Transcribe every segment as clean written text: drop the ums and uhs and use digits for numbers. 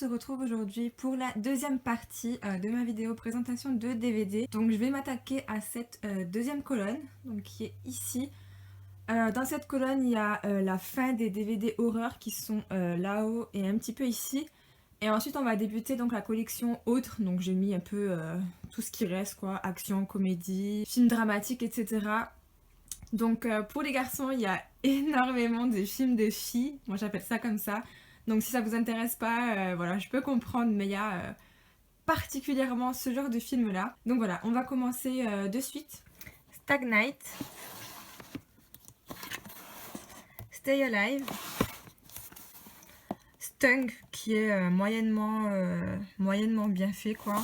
se retrouve aujourd'hui pour la deuxième partie de ma vidéo présentation de DVD. Donc je vais m'attaquer à cette deuxième colonne, donc qui est ici. Dans cette colonne, il y a la fin des DVD horreur qui sont là-haut et un petit peu ici. Et ensuite on va débuter donc la collection autre, donc j'ai mis un peu tout ce qui reste quoi, action, comédie, films dramatiques, etc. Donc pour les garçons, il y a énormément de films de filles, moi j'appelle ça comme ça. Donc si ça vous intéresse pas, voilà, je peux comprendre, mais il y a particulièrement ce genre de film là. Donc voilà, on va commencer de suite. Stag Night, Stay Alive, Stung qui est moyennement bien fait quoi.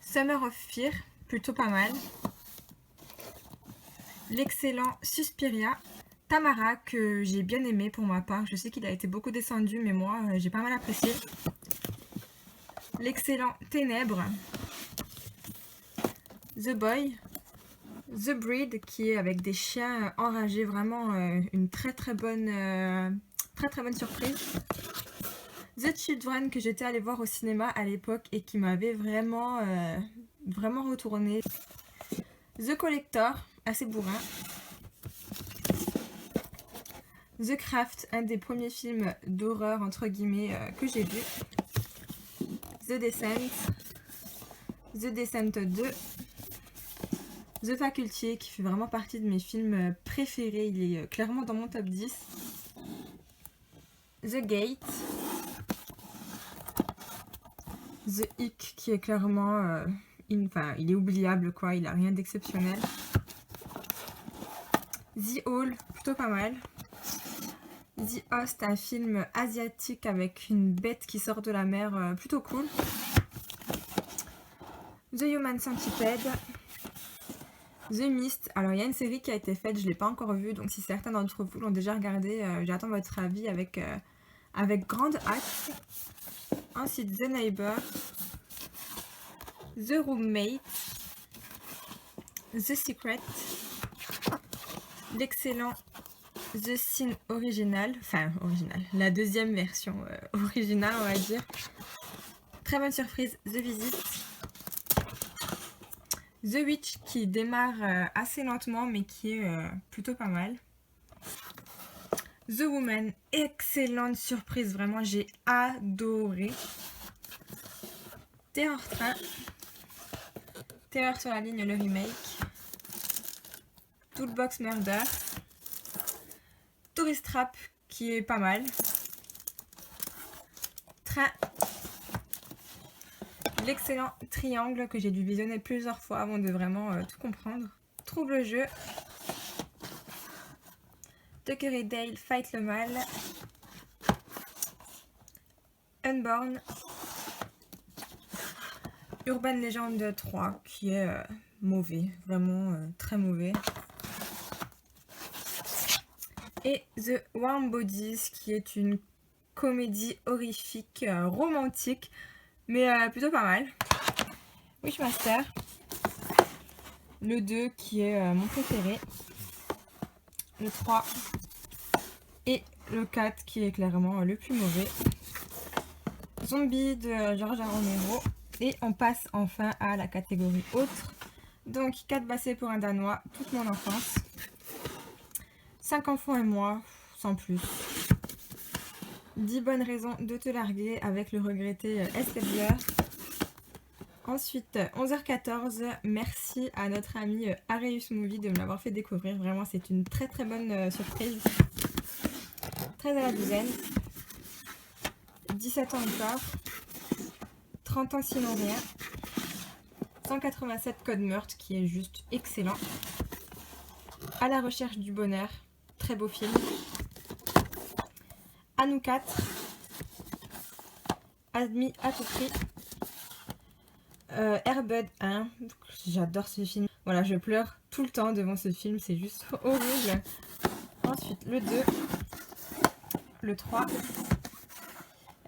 Summer of Fear, plutôt pas mal. L'excellent Suspiria. Tamara que j'ai bien aimé pour ma part, je sais qu'il a été beaucoup descendu mais moi j'ai pas mal apprécié. L'excellent Ténèbres, The Boy, The Breed qui est avec des chiens enragés, vraiment une très bonne surprise. The Children que j'étais allée voir au cinéma à l'époque et qui m'avait vraiment retourné. The Collector, assez bourrin. The Craft, un des premiers films d'horreur entre guillemets que j'ai vu. The Descent, The Descent 2, The Faculty qui fait vraiment partie de mes films préférés, il est clairement dans mon top 10. The Gate, The Hick qui est clairement, il est oubliable quoi, il a rien d'exceptionnel. The Hall, plutôt pas mal. The Host, un film asiatique avec une bête qui sort de la mer, plutôt cool. The Human Centipede. The Mist, alors il y a une série qui a été faite, je ne l'ai pas encore vue, donc si certains d'entre vous l'ont déjà regardée, j'attends votre avis avec grande hâte. Ensuite The Neighbor, The Roommate, The Secret, l'excellent The Sin original, la deuxième version originale on va dire. Très bonne surprise, The Visit. The Witch qui démarre assez lentement mais qui est plutôt pas mal. The Woman, excellente surprise, vraiment j'ai adoré. Terreur Train, Terreur sur la ligne, le remake. Toolbox Murder, Tourist Trap qui est pas mal. Train, l'excellent Triangle que j'ai dû visionner plusieurs fois avant de vraiment tout comprendre. Trouble jeu, Tucker et Dale Fight le mal, Unborn, Urban Legend 3 qui est mauvais, vraiment très mauvais. Et The Warm Bodies qui est une comédie horrifique romantique mais plutôt pas mal. Wishmaster, le 2 qui est mon préféré, le 3 et le 4 qui est clairement le plus mauvais. Zombie de George Romero. Et on passe enfin à la catégorie autre. Donc 4 bassets pour un Danois, toute mon enfance. 5 enfants et moi, sans plus. 10 bonnes raisons de te larguer avec le regretté Escalier. Ensuite 11h14, merci à notre ami Areus Movie de me l'avoir fait découvrir. Vraiment c'est une très bonne surprise. 13 à la douzaine. 17 ans encore. 30 ans sinon rien. 187 Code Meurtre qui est juste excellent. À la recherche du bonheur, très beau film. À nous 4. Admis à tout prix. Air Bud 1, j'adore ce film. Voilà, je pleure tout le temps devant ce film, c'est juste horrible. Ensuite le 2. Le 3.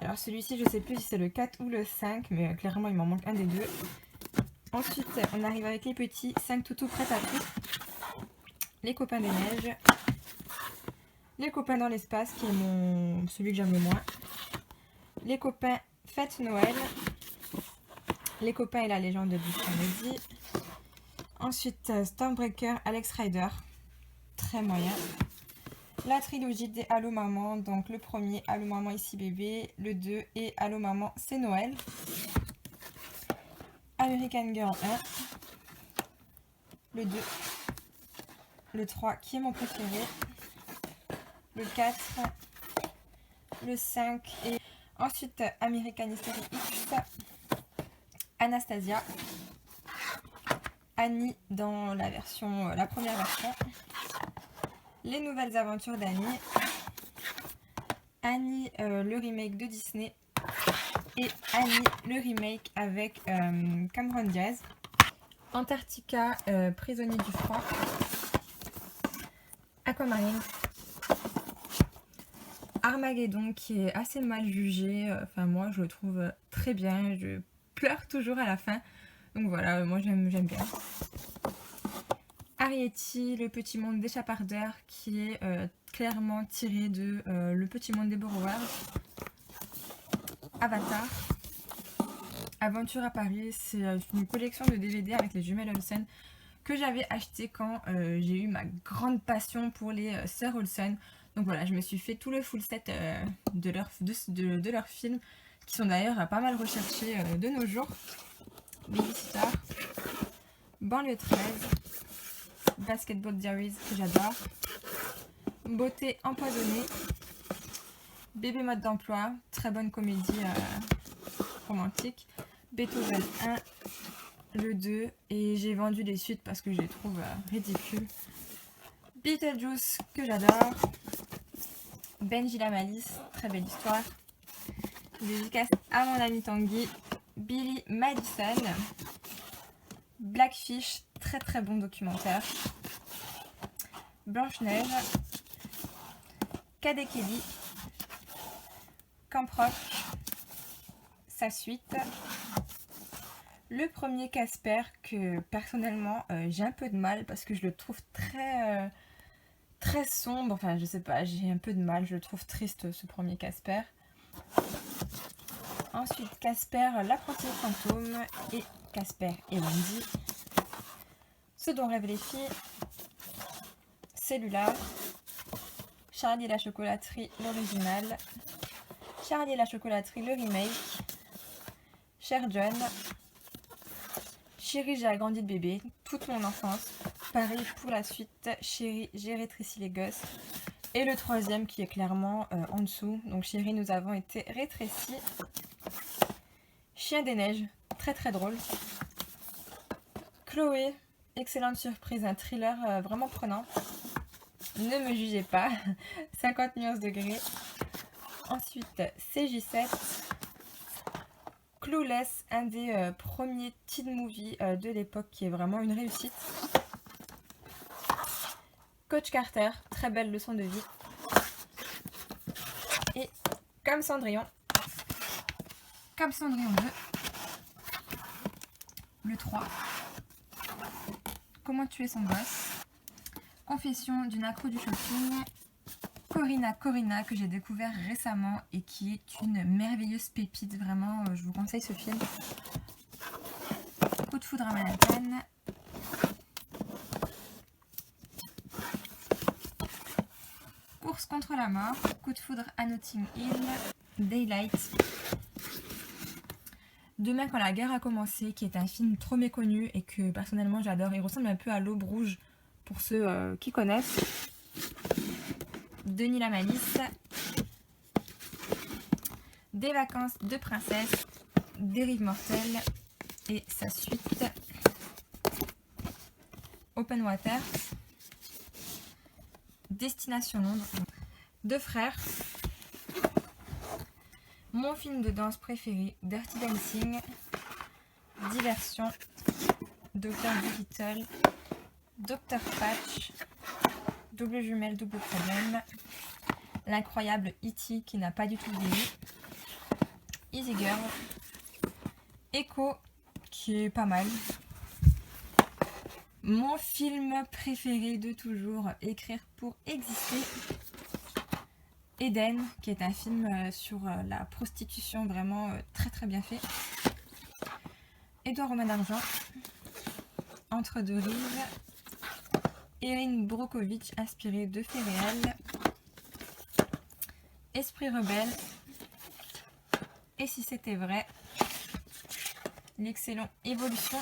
Alors celui-ci, je sais plus si c'est le 4 ou le 5, mais clairement il m'en manque un des deux. Ensuite, on arrive avec les petits 5 toutous prêts à tout. Les copains des neiges. Les copains dans l'espace, qui est celui que j'aime le moins. Les copains, fête Noël. Les copains et la légende du comédie. Ensuite, Stormbreaker, Alex Rider. Très moyen. La trilogie des Allô Maman. Donc le premier, Allô Maman ici bébé. Le 2 et Allô Maman c'est Noël. American Girl 1. Le 2. Le 3 qui est mon préféré. Le 4. Le 5 et ensuite American History X. Anastasia. Annie dans la version, la première version. Les nouvelles aventures d'Annie. Annie, le remake de Disney. Et Annie, le remake avec Cameron Diaz. Antarctica, prisonnier du froid. Aquamarine. Armageddon qui est assez mal jugé. Enfin moi je le trouve très bien. Je pleure toujours à la fin. Donc voilà, moi j'aime bien. Arrietty, le petit monde des chapardeurs qui est clairement tiré de le petit monde des Borrowers. Avatar. Aventure à Paris, c'est une collection de DVD avec les jumelles Olsen que j'avais acheté quand j'ai eu ma grande passion pour les sœurs Olsen. Donc voilà, je me suis fait tout le full set de leurs films qui sont d'ailleurs pas mal recherchés de nos jours. Babysitter, Banlieue 13, Basketball Diaries que j'adore, Beauté empoisonnée, Bébé mode d'emploi, très bonne comédie romantique, Beethoven 1, le 2 et j'ai vendu les suites parce que je les trouve ridicules. Beetlejuice que j'adore, Benji la Malice, très belle histoire, dédicace à mon ami Tanguy, Billy Madison, Blackfish, très bon documentaire, Blanche-Neige, Cadet Kelly, Camp Rock, sa suite, le premier Casper que personnellement j'ai un peu de mal parce que je le trouve très sombre, enfin je sais pas, j'ai un peu de mal, je le trouve triste ce premier Casper. Ensuite Casper, l'apprenti fantôme et Casper et Wendy, Ce dont rêvent les filles, Cellulaire, Charlie et la chocolaterie, l'original, Charlie et la chocolaterie, le remake, Cher John, Chérie, j'ai agrandi le bébé, toute mon enfance, pareil pour la suite, Chérie, j'ai rétréci les gosses, et le troisième qui est clairement en dessous, donc Chérie, nous avons été rétrécis, Chien des neiges, très drôle, Chloé, excellente surprise, un thriller vraiment prenant, Ne me jugez pas, 50 nuances degrés, ensuite CJ7, Clueless, un des premiers teen movies de l'époque qui est vraiment une réussite. Coach Carter, très belle leçon de vie. Et Comme Cendrillon 2, le 3, Comment tuer son boss, Confession d'une accro du shopping, Corina que j'ai découvert récemment et qui est une merveilleuse pépite, vraiment je vous conseille ce film. Coup de foudre à Manhattan, Course contre la mort, Coup de foudre à Notting Hill, Daylight, Demain quand la guerre a commencé, qui est un film trop méconnu et que personnellement j'adore. Il ressemble un peu à L'Aube rouge pour ceux qui connaissent. Denis la Malice, Des vacances de princesse, Dérive mortelle et sa suite, Open Water, Destination Londres, Deux frères, mon film de danse préféré, Dirty Dancing, Diversion, Dr. Dolittle, Dr. Patch, Double jumelle, double problème, l'incroyable E.T. qui n'a pas du tout vieilli, Easy Girl, Echo qui est pas mal, mon film préféré de toujours, Écrire pour exister, Eden, qui est un film sur la prostitution, vraiment très très bien fait. Édouard Romain d'Argent, Entre deux rives. Erin Brockovich, inspiré de faits réels. Esprit rebelle. Et si c'était vrai. L'excellent Évolution.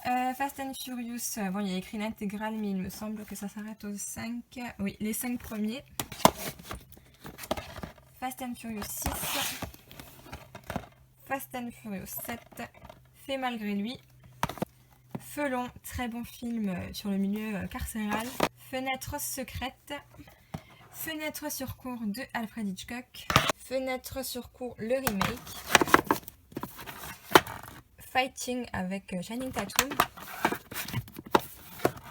Fast and Furious, bon il y a écrit l'intégrale mais il me semble que ça s'arrête aux 5, oui les 5 premiers. Fast and Furious 6, Fast and Furious 7, Fait malgré lui, Felon, très bon film sur le milieu carcéral, Fenêtre secrète, Fenêtre sur cour de Alfred Hitchcock, Fenêtre sur cour le remake, Fighting avec Channing Tatum.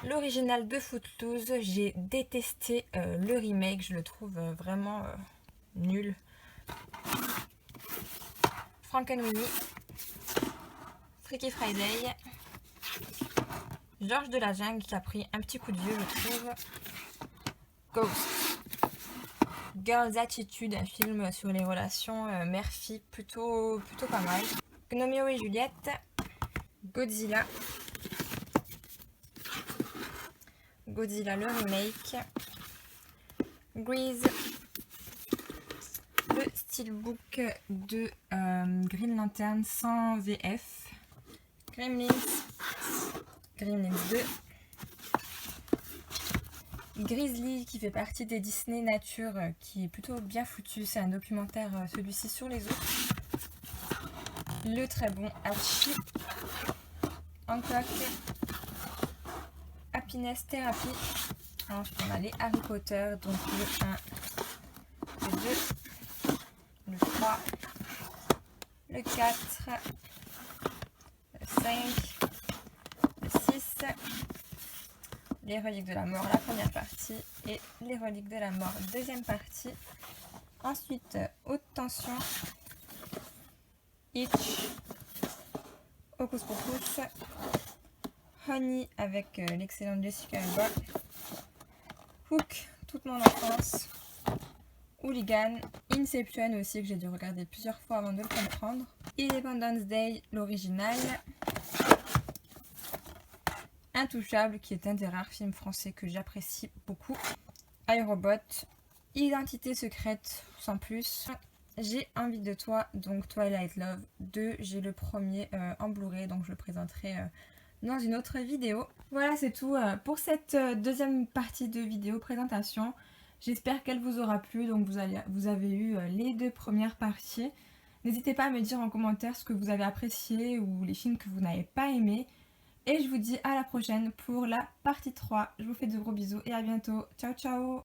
L'original de Footloose, j'ai détesté le remake, je le trouve vraiment nul. Frankenweenie, Freaky Friday, Georges de la Jungle qui a pris un petit coup de vieux, je trouve. Ghost, Girls Attitude, un film sur les relations mère-fille, plutôt pas mal. Gnomeo et Juliette, Godzilla, le remake, Grease, le steelbook de Green Lantern sans VF, Gremlins 2, Grizzly qui fait partie des Disney Nature qui est plutôt bien foutu, c'est un documentaire celui-ci sur les ours, le très bon Archie, Hancock, Happiness Therapy. Ensuite on a les Harry Potter, donc le 1, le 2, le 3, le 4, le 5, le 6, les reliques de la mort, la première partie, et les reliques de la mort, deuxième partie. Ensuite, haute tension, Itch, Hocus Pocus, Honey avec l'excellente Jessica Alba, Hook, toute mon enfance, Hooligan, Inception aussi que j'ai dû regarder plusieurs fois avant de le comprendre, Independence Day, l'original, Intouchable qui est un des rares films français que j'apprécie beaucoup, iRobot, Identité secrète sans plus, J'ai envie de toi, donc Twilight Love 2, j'ai le premier en Blu-ray donc je le présenterai dans une autre vidéo. Voilà, c'est tout pour cette deuxième partie de vidéo présentation. J'espère qu'elle vous aura plu, donc vous avez eu les deux premières parties. N'hésitez pas à me dire en commentaire ce que vous avez apprécié ou les films que vous n'avez pas aimés. Et je vous dis à la prochaine pour la partie 3. Je vous fais de gros bisous et à bientôt. Ciao ciao!